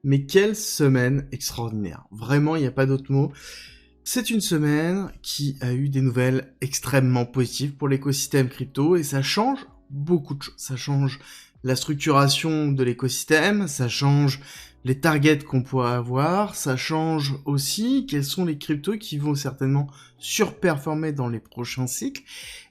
Mais quelle semaine extraordinaire. Vraiment, il n'y a pas d'autre mot. C'est une semaine qui a eu des nouvelles extrêmement positives pour l'écosystème crypto et ça change beaucoup de choses. Ça change la structuration de l'écosystème, ça change les targets qu'on pourrait avoir, ça change aussi quels sont les cryptos qui vont certainement surperformer dans les prochains cycles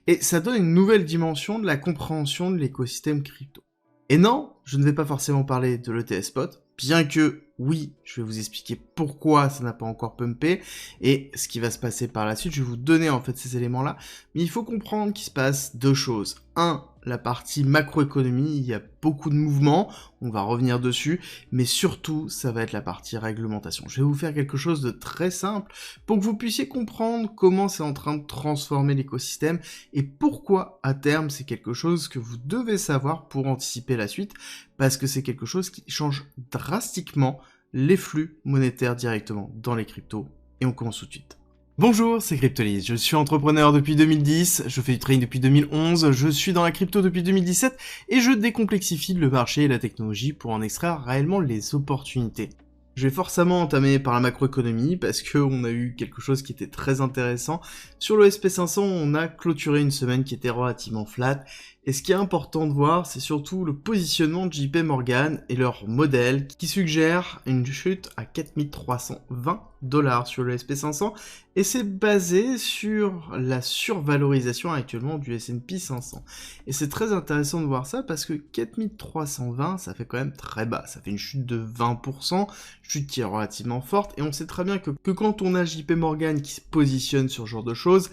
et ça donne une nouvelle dimension de la compréhension de l'écosystème crypto. Et non, je ne vais pas forcément parler de l'ETH Spot, bien que, oui, je vais vous expliquer pourquoi ça n'a pas encore pumpé, et ce qui va se passer par la suite, je vais vous donner en fait ces éléments-là, mais il faut comprendre qu'il se passe deux choses. Un, la partie macroéconomie, il y a beaucoup de mouvements, on va revenir dessus, mais surtout, ça va être la partie réglementation. Je vais vous faire quelque chose de très simple, pour que vous puissiez comprendre comment c'est en train de transformer l'écosystème, et pourquoi, à terme, c'est quelque chose que vous devez savoir pour anticiper la suite, parce que c'est quelque chose qui change drastiquement les flux monétaires directement dans les cryptos. Et on commence tout de suite. Bonjour, c'est Cryptolyse, je suis entrepreneur depuis 2010, je fais du trading depuis 2011, je suis dans la crypto depuis 2017 et je décomplexifie le marché et la technologie pour en extraire réellement les opportunités. Je vais forcément entamer par la macroéconomie parce qu'on a eu quelque chose qui était très intéressant. Sur le SP500, on a clôturé une semaine qui était relativement flat. Et ce qui est important de voir, c'est surtout le positionnement de JP Morgan et leur modèle qui suggère une chute à 4320 $ sur le SP500. Et c'est basé sur la survalorisation actuellement du S&P 500. Et c'est très intéressant de voir ça parce que 4320, ça fait quand même très bas. Ça fait une chute de 20%, chute qui est relativement forte. Et on sait très bien que quand on a JP Morgan qui se positionne sur ce genre de choses,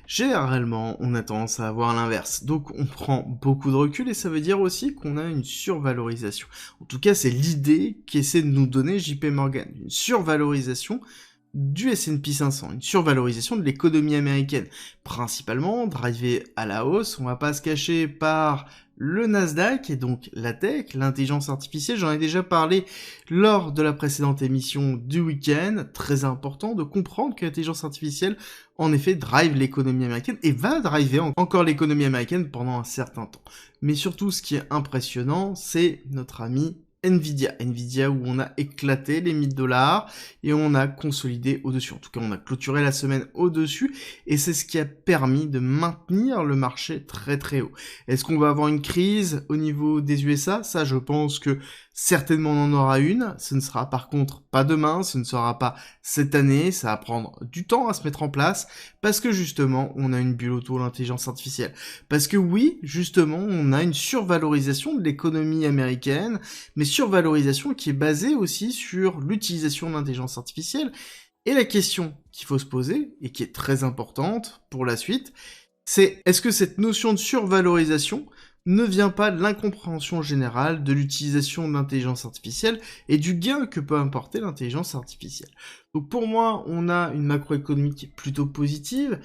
généralement, on a tendance à avoir l'inverse. Donc on prend beaucoup de recul et ça veut dire aussi qu'on a une survalorisation. En tout cas, c'est l'idée qu'essaie de nous donner JP Morgan. Une survalorisation du S&P 500, une survalorisation de l'économie américaine, principalement drivée à la hausse, on va pas se cacher par le Nasdaq et donc la tech, l'intelligence artificielle, j'en ai déjà parlé lors de la précédente émission du week-end, très important de comprendre que l'intelligence artificielle en effet drive l'économie américaine et va driver encore l'économie américaine pendant un certain temps. Mais surtout ce qui est impressionnant, c'est notre ami Nvidia où on a éclaté les 1000 $ et on a consolidé au-dessus. En tout cas, on a clôturé la semaine au-dessus et c'est ce qui a permis de maintenir le marché très très haut. Est-ce qu'on va avoir une crise au niveau des USA? Ça, je pense que certainement on en aura une. Ce ne sera par contre pas demain, ce ne sera pas cette année, ça va prendre du temps à se mettre en place parce que justement, on a une bulle autour de l'intelligence artificielle. Parce que oui, justement, on a une survalorisation de l'économie américaine, mais survalorisation qui est basée aussi sur l'utilisation de l'intelligence artificielle. Et la question qu'il faut se poser, et qui est très importante pour la suite, c'est est-ce que cette notion de survalorisation ne vient pas de l'incompréhension générale de l'utilisation de l'intelligence artificielle et du gain que peut apporter l'intelligence artificielle. Donc pour moi, on a une macroéconomie qui est plutôt positive,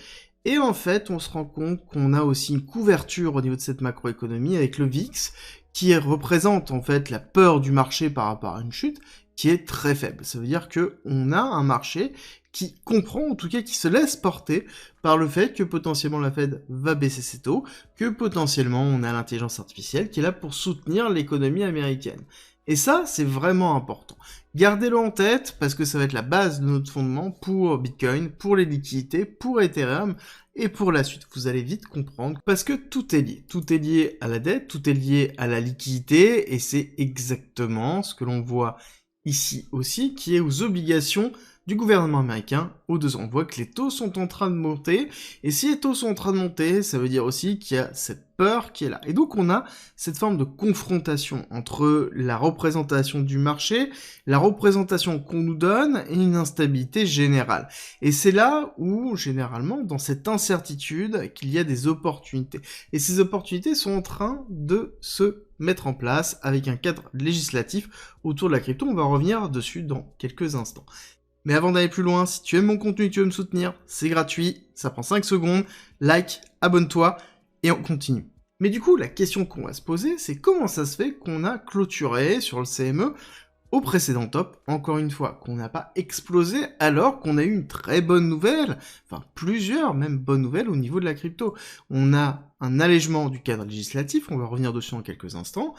et en fait, on se rend compte qu'on a aussi une couverture au niveau de cette macroéconomie avec le VIX, qui représente en fait la peur du marché par rapport à une chute, qui est très faible. Ça veut dire que on a un marché qui comprend, en tout cas qui se laisse porter par le fait que potentiellement la Fed va baisser ses taux, que potentiellement on a l'intelligence artificielle qui est là pour soutenir l'économie américaine. Et ça, c'est vraiment important. Gardez-le en tête, parce que ça va être la base de notre fondement pour Bitcoin, pour les liquidités, pour Ethereum, et pour la suite. Vous allez vite comprendre, parce que tout est lié. Tout est lié à la dette, tout est lié à la liquidité, et c'est exactement ce que l'on voit ici aussi, qui est aux obligations du gouvernement américain aux 2 ans. On voit que les taux sont en train de monter, et si les taux sont en train de monter, ça veut dire aussi qu'il y a cette peur qui est là. Et donc on a cette forme de confrontation entre la représentation du marché, la représentation qu'on nous donne, et une instabilité générale. Et c'est là où, généralement, dans cette incertitude, qu'il y a des opportunités. Et ces opportunités sont en train de se mettre en place avec un cadre législatif autour de la crypto. On va revenir dessus dans quelques instants. Mais avant d'aller plus loin, si tu aimes mon contenu, tu veux me soutenir, c'est gratuit, ça prend 5 secondes, like, abonne-toi, et on continue. Mais du coup, la question qu'on va se poser, c'est comment ça se fait qu'on a clôturé sur le CME au précédent top, encore une fois, qu'on n'a pas explosé alors qu'on a eu une très bonne nouvelle, enfin plusieurs même bonnes nouvelles au niveau de la crypto. On a un allègement du cadre législatif, on va revenir dessus en quelques instants,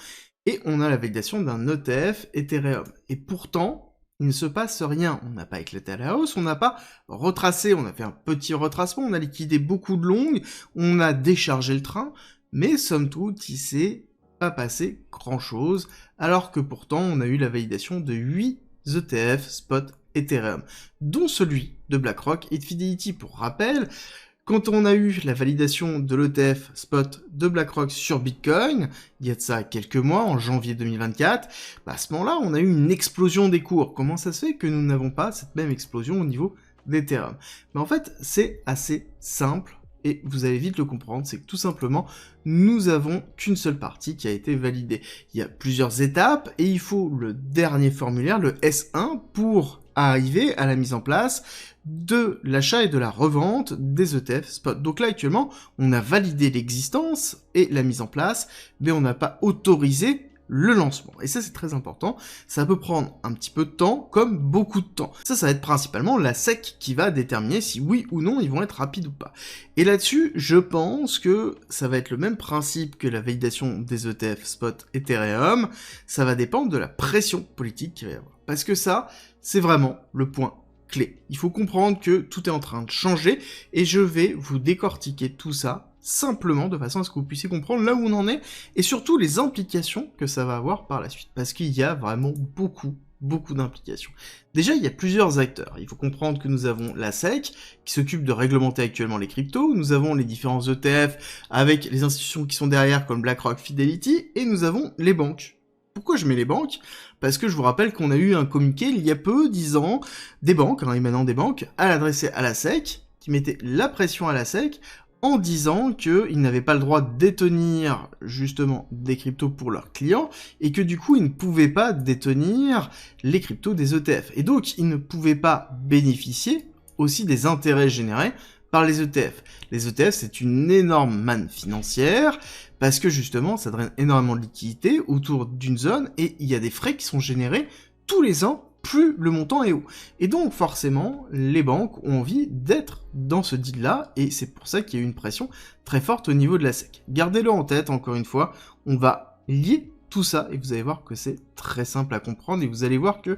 et on a la validation d'un ETF Ethereum. Et pourtant, il ne se passe rien. On n'a pas éclaté à la hausse, on n'a pas retracé, on a fait un petit retracement, on a liquidé beaucoup de longues, on a déchargé le train, mais somme toute, il s'est pas passé grand-chose, alors que pourtant, on a eu la validation de 8 ETF spot Ethereum, dont celui de BlackRock et de Fidelity. Pour rappel, quand on a eu la validation de l'ETF spot de BlackRock sur Bitcoin, il y a de ça quelques mois, en janvier 2024, à ce moment-là, on a eu une explosion des cours. Comment ça se fait que nous n'avons pas cette même explosion au niveau d'Ethereum? Mais en fait, c'est assez simple, et vous allez vite le comprendre, c'est que tout simplement, nous avons qu'une seule partie qui a été validée. Il y a plusieurs étapes, et il faut le dernier formulaire, le S1, pour arriver à la mise en place de l'achat et de la revente des ETF spot. Donc là, actuellement, on a validé l'existence et la mise en place, mais on n'a pas autorisé le lancement. Et ça, c'est très important. Ça peut prendre un petit peu de temps, comme beaucoup de temps. Ça va être principalement la SEC qui va déterminer si oui ou non ils vont être rapides ou pas. Et là-dessus, je pense que ça va être le même principe que la validation des ETF spot Ethereum. Ça va dépendre de la pression politique qu'il va y avoir. Parce que ça, c'est vraiment le point clé. Il faut comprendre que tout est en train de changer, et je vais vous décortiquer tout ça simplement de façon à ce que vous puissiez comprendre là où on en est, et surtout les implications que ça va avoir par la suite, parce qu'il y a vraiment beaucoup d'implications. Déjà, il y a plusieurs acteurs. Il faut comprendre que nous avons la SEC, qui s'occupe de réglementer actuellement les cryptos, nous avons les différents ETF avec les institutions qui sont derrière, comme BlackRock, Fidelity, et nous avons les banques. Pourquoi je mets les banques? Parce que je vous rappelle qu'on a eu un communiqué il y a peu, disant, des banques, émanant des banques, à l'adresser à la SEC, qui mettait la pression à la SEC, en disant qu'ils n'avaient pas le droit de détenir, justement, des cryptos pour leurs clients, et que du coup, ils ne pouvaient pas détenir les cryptos des ETF. Et donc, ils ne pouvaient pas bénéficier aussi des intérêts générés par les ETF. Les ETF, c'est une énorme manne financière, parce que justement, ça draine énormément de liquidités autour d'une zone, et il y a des frais qui sont générés tous les ans, plus le montant est haut. Et donc, forcément, les banques ont envie d'être dans ce deal-là, et c'est pour ça qu'il y a eu une pression très forte au niveau de la SEC. Gardez-le en tête, encore une fois, on va lier tout ça, et vous allez voir que c'est très simple à comprendre, et vous allez voir que,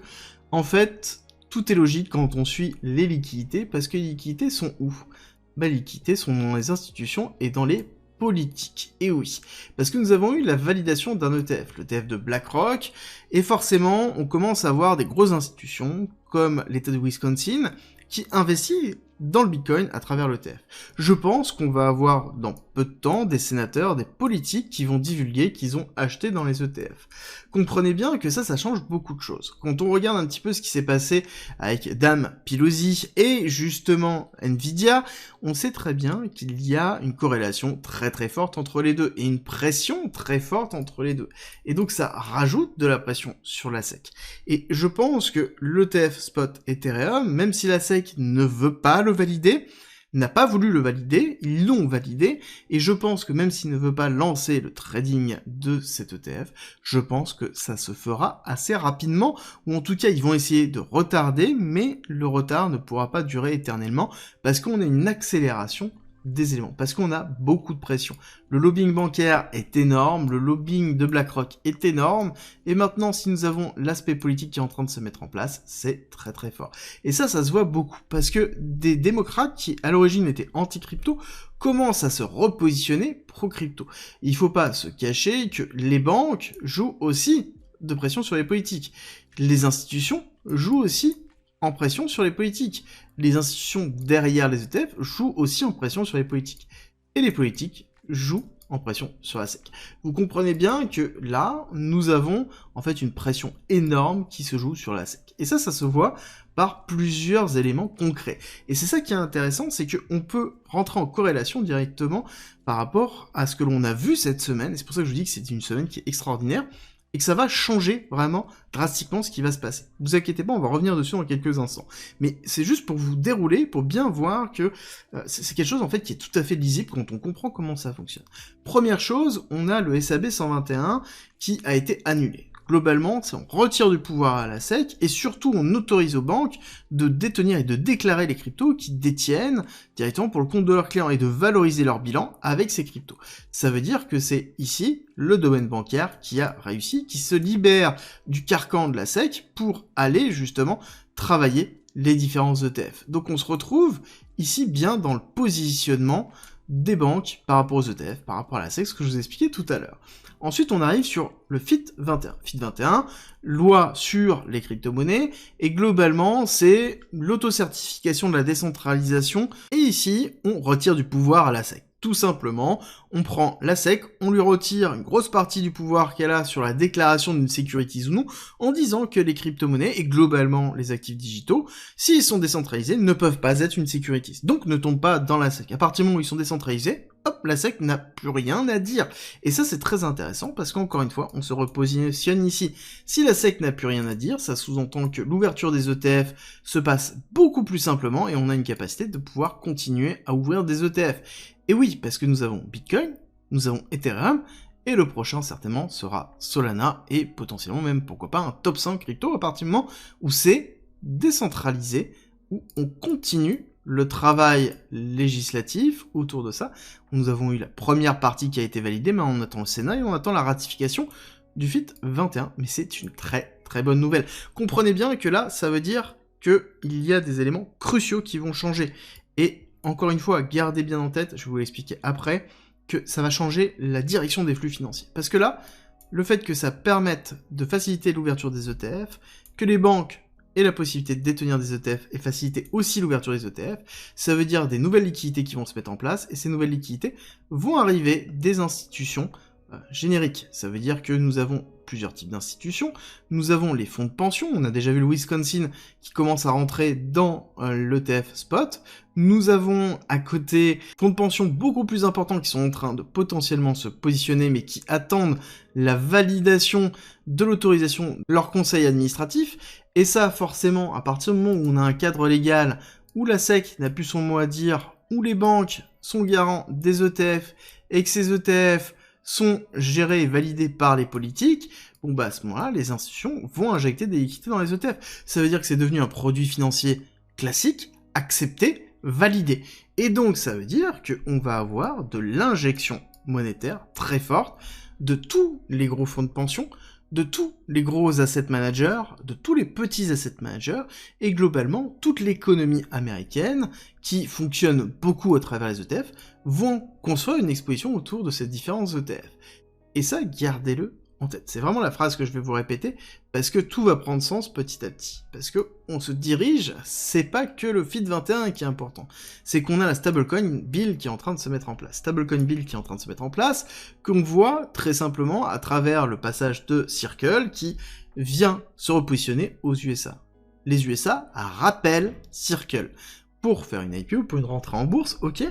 en fait, tout est logique quand on suit les liquidités, parce que les liquidités sont où? Les liquidités sont dans les institutions et dans les politiques. Et oui, parce que nous avons eu la validation d'un ETF, l'ETF de BlackRock, et forcément, on commence à avoir des grosses institutions, comme l'État de Wisconsin, qui investit dans le Bitcoin à travers l'ETF. Je pense qu'on va avoir dans peu de temps des sénateurs, des politiques qui vont divulguer qu'ils ont acheté dans les ETF. Comprenez bien que ça change beaucoup de choses. Quand on regarde un petit peu ce qui s'est passé avec Dame Pelosi et justement Nvidia, on sait très bien qu'il y a une corrélation très forte entre les deux et une pression très forte entre les deux. Et donc ça rajoute de la pression sur la SEC. Et je pense que l'ETF spot Ethereum, même si la SEC ne veut pas le valider, n'a pas voulu le valider, ils l'ont validé, et je pense que même s'il ne veut pas lancer le trading de cet ETF, je pense que ça se fera assez rapidement, ou en tout cas ils vont essayer de retarder, mais le retard ne pourra pas durer éternellement, parce qu'on a une accélération des éléments, parce qu'on a beaucoup de pression. Le lobbying bancaire est énorme, le lobbying de BlackRock est énorme, et maintenant si nous avons l'aspect politique qui est en train de se mettre en place, c'est très fort. Et ça se voit beaucoup, parce que des démocrates qui à l'origine étaient anti-crypto, commencent à se repositionner pro-crypto. Il faut pas se cacher que les banques jouent aussi de pression sur les politiques. Les institutions jouent aussi en pression sur les politiques. Les institutions derrière les ETF jouent aussi en pression sur les politiques. Et les politiques jouent en pression sur la SEC. Vous comprenez bien que là, nous avons en fait une pression énorme qui se joue sur la SEC. Et ça se voit par plusieurs éléments concrets. Et c'est ça qui est intéressant, c'est qu'on peut rentrer en corrélation directement par rapport à ce que l'on a vu cette semaine, et c'est pour ça que je vous dis que c'est une semaine qui est extraordinaire, et que ça va changer vraiment drastiquement ce qui va se passer. Ne vous inquiétez pas, on va revenir dessus dans quelques instants. Mais c'est juste pour vous dérouler, pour bien voir que c'est quelque chose en fait qui est tout à fait lisible quand on comprend comment ça fonctionne. Première chose, on a le SAB 121 qui a été annulé. globalement, c'est on retire du pouvoir à la SEC, et surtout on autorise aux banques de détenir et de déclarer les cryptos qu'ils détiennent directement pour le compte de leurs clients, et de valoriser leur bilan avec ces cryptos. Ça veut dire que c'est ici le domaine bancaire qui a réussi, qui se libère du carcan de la SEC pour aller justement travailler les différents ETF. Donc on se retrouve ici bien dans le positionnement des banques par rapport aux ETF, par rapport à la SEC, ce que je vous expliquais tout à l'heure. Ensuite, on arrive sur le FIT 21. FIT 21, loi sur les crypto-monnaies, et globalement, c'est l'autocertification de la décentralisation, et ici, on retire du pouvoir à la SEC. Tout simplement, on prend la SEC, on lui retire une grosse partie du pouvoir qu'elle a sur la déclaration d'une securities ou non, en disant que les crypto-monnaies, et globalement les actifs digitaux, s'ils sont décentralisés, ne peuvent pas être une securities. Donc ne tombent pas dans la SEC. À partir du moment où ils sont décentralisés, hop, la SEC n'a plus rien à dire. Et ça, c'est très intéressant, parce qu'encore une fois, on se repositionne ici. Si la SEC n'a plus rien à dire, ça sous-entend que l'ouverture des ETF se passe beaucoup plus simplement, et on a une capacité de pouvoir continuer à ouvrir des ETF. Et oui, parce que nous avons Bitcoin, nous avons Ethereum, et le prochain certainement sera Solana, et potentiellement même, pourquoi pas, un top 100 crypto à partir du moment où c'est décentralisé, où on continue le travail législatif autour de ça. Nous avons eu la première partie qui a été validée, mais on attend le Sénat et on attend la ratification du FIT 21, mais c'est une très très bonne nouvelle. Comprenez bien que là, ça veut dire qu'il y a des éléments cruciaux qui vont changer, et encore une fois, gardez bien en tête, je vais vous l'expliquer après, que ça va changer la direction des flux financiers. Parce que là, le fait que ça permette de faciliter l'ouverture des ETF, que les banques aient la possibilité de détenir des ETF et faciliter aussi l'ouverture des ETF, ça veut dire des nouvelles liquidités qui vont se mettre en place, et ces nouvelles liquidités vont arriver des institutions génériques. Ça veut dire que nous avons plusieurs types d'institutions, nous avons les fonds de pension, on a déjà vu le Wisconsin qui commence à rentrer dans l'ETF spot, nous avons à côté fonds de pension beaucoup plus importants qui sont en train de potentiellement se positionner mais qui attendent la validation de l'autorisation de leur conseil administratif, et ça forcément à partir du moment où on a un cadre légal où la SEC n'a plus son mot à dire, où les banques sont garants des ETF et que ces ETF sont gérés et validés par les politiques, bon bah à ce moment-là, les institutions vont injecter des liquidités dans les ETF. Ça veut dire que c'est devenu un produit financier classique, accepté, validé. Et donc ça veut dire qu'on va avoir de l'injection monétaire très forte de tous les gros fonds de pension, de tous les gros asset managers, de tous les petits asset managers, et globalement, toute l'économie américaine, qui fonctionne beaucoup à travers les ETF, vont construire une exposition autour de ces différents ETF. Et ça, gardez-le en tête. C'est vraiment la phrase que je vais vous répéter, parce que tout va prendre sens petit à petit. Parce que on se dirige, c'est pas que le FIT 21 qui est important, c'est qu'on a la stablecoin bill qui est en train de se mettre en place. Stablecoin bill qui est en train de se mettre en place, qu'on voit très simplement à travers le passage de Circle, qui vient se repositionner aux USA. Les USA rappellent Circle pour faire une IPO, pour une rentrée en bourse, ok,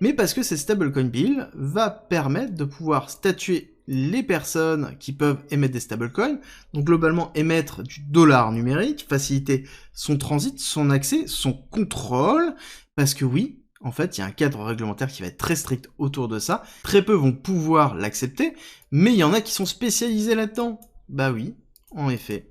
mais parce que cette stablecoin bill va permettre de pouvoir statuer les personnes qui peuvent émettre des stablecoins, donc globalement émettre du dollar numérique, faciliter son transit, son accès, son contrôle, parce que oui, en fait, il y a un cadre réglementaire qui va être très strict autour de ça, très peu vont pouvoir l'accepter, mais il y en a qui sont spécialisés là-dedans. Bah oui, en effet,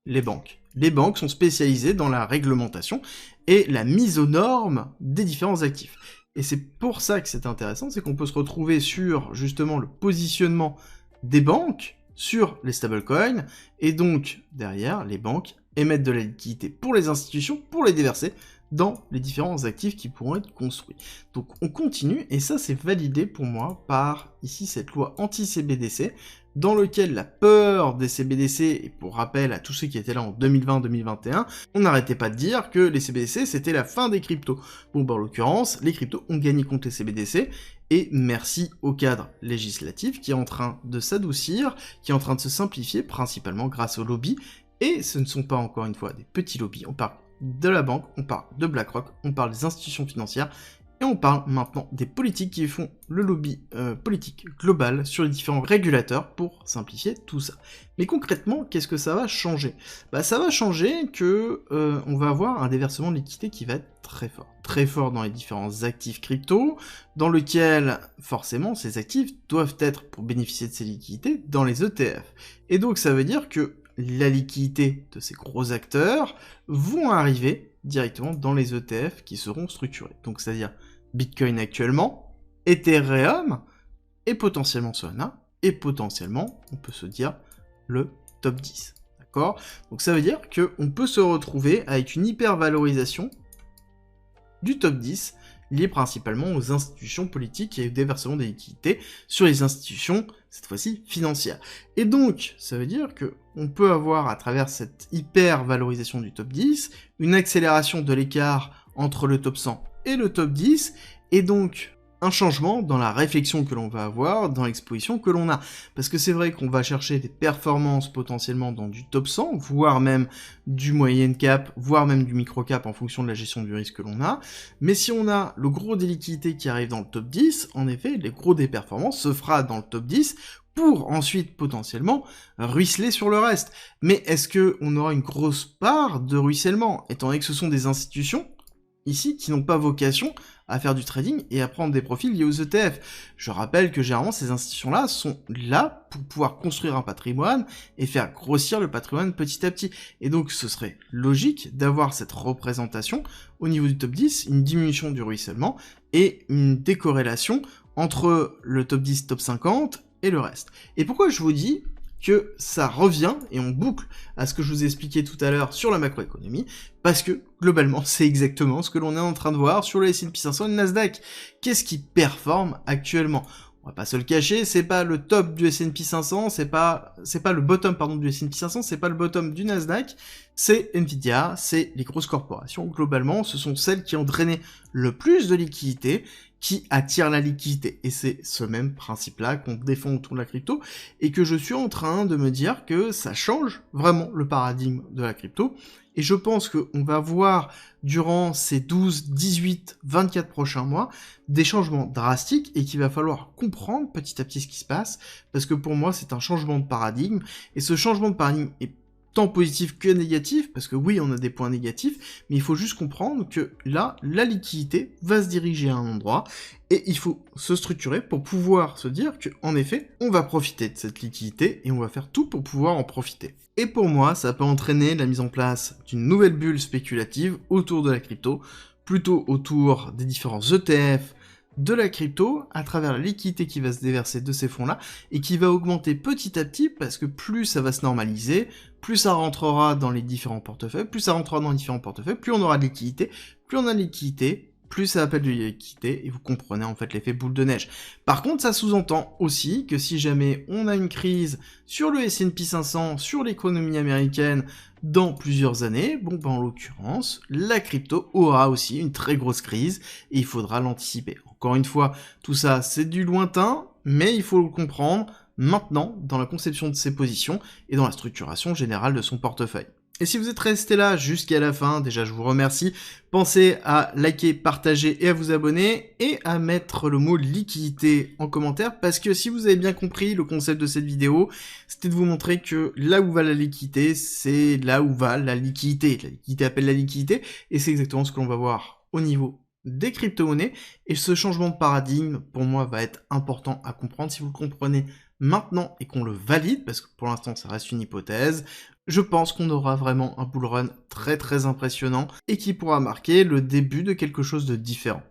les banques. Les banques sont spécialisées dans la réglementation et la mise aux normes des différents actifs. Et c'est pour ça que c'est intéressant, c'est qu'on peut se retrouver sur, justement, le positionnement des banques sur les stablecoins, et donc, derrière, les banques émettent de la liquidité pour les institutions, pour les déverser dans les différents actifs qui pourront être construits. Donc on continue, et ça c'est validé pour moi par, ici, cette loi anti-CBDC, dans lequel la peur des CBDC, et pour rappel à tous ceux qui étaient là en 2020-2021, on n'arrêtait pas de dire que les CBDC c'était la fin des cryptos. Bon bah en l'occurrence, les cryptos ont gagné contre les CBDC, et merci au cadre législatif qui est en train de s'adoucir, qui est en train de se simplifier, principalement grâce aux lobbies, et ce ne sont pas encore une fois des petits lobbies, on parle de la banque, on parle de BlackRock, on parle des institutions financières, Et on parle maintenant des politiques qui font le lobby politique global sur les différents régulateurs pour simplifier tout ça. Mais concrètement, qu'est-ce que ça va changer? Bah ça va changer que on va avoir un déversement de liquidité qui va être très fort. Très fort dans les différents actifs crypto, dans lequel, forcément, ces actifs doivent être, pour bénéficier de ces liquidités, dans les ETF. Et donc ça veut dire que la liquidité de ces gros acteurs vont arriver directement dans les ETF qui seront structurés. Donc c'est-à-dire Bitcoin actuellement, Ethereum, et potentiellement Solana, et potentiellement, on peut se dire, le top 10. D'accord? Donc ça veut dire qu'on peut se retrouver avec une hyper-valorisation du top 10, lié principalement aux institutions politiques et au déversement des liquidités sur les institutions, cette fois-ci, financières. Et donc, ça veut dire que on peut avoir, à travers cette hyper-valorisation du top 10, une accélération de l'écart entre le top 100 et le top 10, et donc un changement dans la réflexion que l'on va avoir, dans l'exposition que l'on a. Parce que c'est vrai qu'on va chercher des performances potentiellement dans du top 100, voire même du moyen cap, voire même du micro cap en fonction de la gestion du risque que l'on a. Mais si on a le gros des liquidités qui arrive dans le top 10, en effet, les gros des performances se fera dans le top 10 pour ensuite potentiellement ruisseler sur le reste. Mais est-ce que on aura une grosse part de ruissellement, étant donné que ce sont des institutions ici qui n'ont pas vocation à faire du trading et à prendre des profits liés aux ETF. Je rappelle que généralement ces institutions-là sont là pour pouvoir construire un patrimoine et faire grossir le patrimoine petit à petit. Et donc ce serait logique d'avoir cette représentation au niveau du top 10, une diminution du ruissellement et une décorrélation entre le top 10, top 50 et le reste. Et pourquoi je vous dis que ça revient, et on boucle à ce que je vous ai expliqué tout à l'heure sur la macroéconomie, parce que, globalement, c'est exactement ce que l'on est en train de voir sur le S&P 500 et le Nasdaq. Qu'est-ce qui performe actuellement? On va pas se le cacher, c'est pas le top du S&P 500, c'est pas le bottom, pardon, du S&P 500, c'est pas le bottom du Nasdaq, c'est Nvidia, c'est les grosses corporations, globalement, ce sont celles qui ont drainé le plus de liquidités, qui attire la liquidité. Et c'est ce même principe-là qu'on défend autour de la crypto, et que je suis en train de me dire que ça change vraiment le paradigme de la crypto, et je pense qu'on va voir durant ces 12, 18, 24 prochains mois des changements drastiques, et qu'il va falloir comprendre petit à petit ce qui se passe, parce que pour moi c'est un changement de paradigme, et ce changement de paradigme est tant positif que négatif, parce que oui, on a des points négatifs, mais il faut juste comprendre que là, la liquidité va se diriger à un endroit, et il faut se structurer pour pouvoir se dire que, en effet, on va profiter de cette liquidité, et on va faire tout pour pouvoir en profiter. Et pour moi, ça peut entraîner la mise en place d'une nouvelle bulle spéculative autour de la crypto, plutôt autour des différents ETF, de la crypto à travers la liquidité qui va se déverser de ces fonds-là et qui va augmenter petit à petit parce que plus ça va se normaliser, plus ça rentrera dans les différents portefeuilles, plus ça rentrera dans les différents portefeuilles, plus on aura de liquidité, plus on a de liquidité, plus ça appelle de liquidité, et vous comprenez en fait l'effet boule de neige. Par contre, ça sous-entend aussi que si jamais on a une crise sur le S&P 500, sur l'économie américaine, dans plusieurs années, bon ben en l'occurrence, la crypto aura aussi une très grosse crise, et il faudra l'anticiper. Encore une fois, tout ça c'est du lointain, mais il faut le comprendre maintenant dans la conception de ses positions et dans la structuration générale de son portefeuille. Et si vous êtes resté là jusqu'à la fin, déjà je vous remercie. Pensez à liker, partager et à vous abonner, et à mettre le mot liquidité en commentaire, parce que si vous avez bien compris le concept de cette vidéo, c'était de vous montrer que là où va la liquidité, c'est là où va la liquidité. La liquidité appelle la liquidité, et c'est exactement ce que l'on va voir au niveau des crypto-monnaies, et ce changement de paradigme, pour moi, va être important à comprendre. Si vous le comprenez maintenant et qu'on le valide, parce que pour l'instant ça reste une hypothèse, je pense qu'on aura vraiment un bull run très très impressionnant et qui pourra marquer le début de quelque chose de différent.